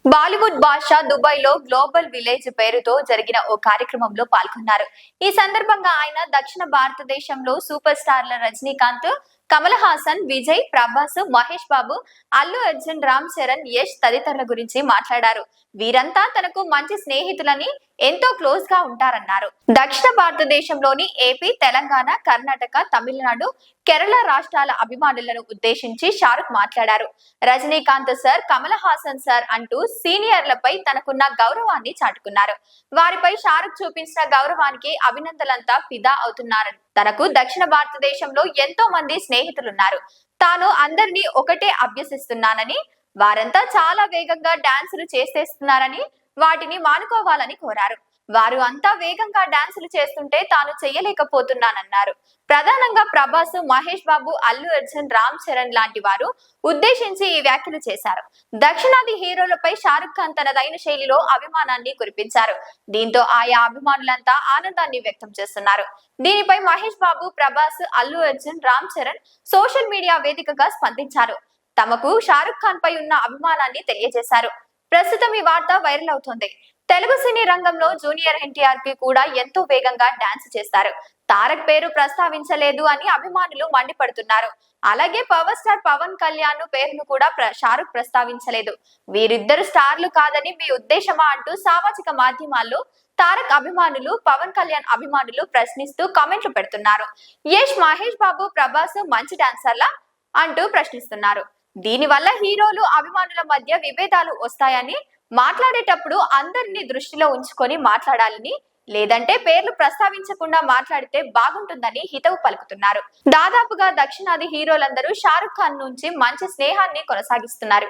Bollywood Badshah Dubai లో global village పేరుతో జరిగిన ఓ కార్యక్రమంలో పాల్గొన్నారు. ఈ సందర్భంగా ఆయన దక్షిణ భారతదేశంలో సూపర్ స్టార్ల రజనీకాంత్, కమల్ హాసన్, విజయ్, ప్రభాస్, మహేష్ బాబు, అల్లు అర్జున్, రామ్ చరణ్, యష్ తదితరుల గురించి మాట్లాడారు. వీరంతా తనకు మంచి స్నేహితులని, ఎంతో క్లోజ్ గా ఉంటారన్నారు. దక్షిణ భారతదేశంలోని ఏపీ, తెలంగాణ, కర్ణాటక, తమిళనాడు, కేరళ రాష్ట్రాల అభిమానులను ఉద్దేశించి షారుఖ్ మాట్లాడారు. రజనీకాంత్ సార్, కమల్ హాసన్ సార్ అంటూ సీనియర్లపై తనకున్న గౌరవాన్ని చాటుకున్నారు. వారిపై షారుఖ్ చూపించిన గౌరవానికి అభినందనలంతా ఫిదా అవుతున్నారని, తనకు దక్షిణ భారతదేశంలో ఎంతో మంది స్నేహితులున్నారు. తాను అందరినీ ఒకటే అభ్యసిస్తున్నానని, వారంతా చాలా వేగంగా డాన్సులు చేసేస్తున్నారని, వాటిని మానుకోవాలని కోరారు. వారు అంతా వేగంగా డాన్సులు చేస్తుంటే తాను చెయ్యలేకపోతున్నానన్నారు. ప్రధానంగా ప్రభాస్, మహేష్ బాబు, అల్లు అర్జున్, రామ్ చరణ్ లాంటి వారు ఉద్దేశించి ఈ వ్యాఖ్యలు చేశారు. దక్షిణాది హీరోలపై షారుఖ్ ఖాన్ తనదైన శైలిలో అభిమానాన్ని కురిపించారు. దీంతో ఆయా అభిమానులంతా ఆనందాన్ని వ్యక్తం చేస్తున్నారు. దీనిపై మహేష్ బాబు, ప్రభాస్, అల్లు అర్జున్, రామ్ చరణ్ సోషల్ మీడియా వేదికగా స్పందించారు. తమకు షారుఖ్ ఖాన్ పై ఉన్న అభిమానాన్ని తెలియజేశారు. ప్రస్తుతం ఈ వార్త వైరల్ అవుతోంది. తెలుగు సినీ రంగంలో జూనియర్ ఎన్టీఆర్ కి కూడా ఎంతో వేగంగా డాన్స్ చేస్తారు. తారక్ పేరు ప్రస్తావించలేదు అని అభిమానులు మండిపడుతున్నారు. అలాగే పవర్ స్టార్ పవన్ కళ్యాణ్ పేరును కూడా షారుఖ్ ప్రస్తావించలేదు. వీరిద్దరు స్టార్లు కాదని మీ ఉద్దేశమా అంటూ సామాజిక మాధ్యమాల్లో తారక్ అభిమానులు, పవన్ కళ్యాణ్ అభిమానులు ప్రశ్నిస్తూ కామెంట్లు పెడుతున్నారు. యష్, మహేష్ బాబు, ప్రభాస్ మంచి డాన్సర్లా అంటూ ప్రశ్నిస్తున్నారు. దీనివల్ల హీరోలు, అభిమానుల మధ్య విభేదాలు వస్తాయని, మాట్లాడేటప్పుడు అందరినీ దృష్టిలో ఉంచుకొని మాట్లాడాలని, లేదంటే పేర్లు ప్రస్తావించకుండా మాట్లాడితే బాగుంటుందని హితవు పలుకుతున్నారు. దాదాపుగా దక్షిణాది హీరోలందరూ షారుఖ్ ఖాన్ నుంచి మంచి స్నేహాన్ని కొనసాగిస్తున్నారు.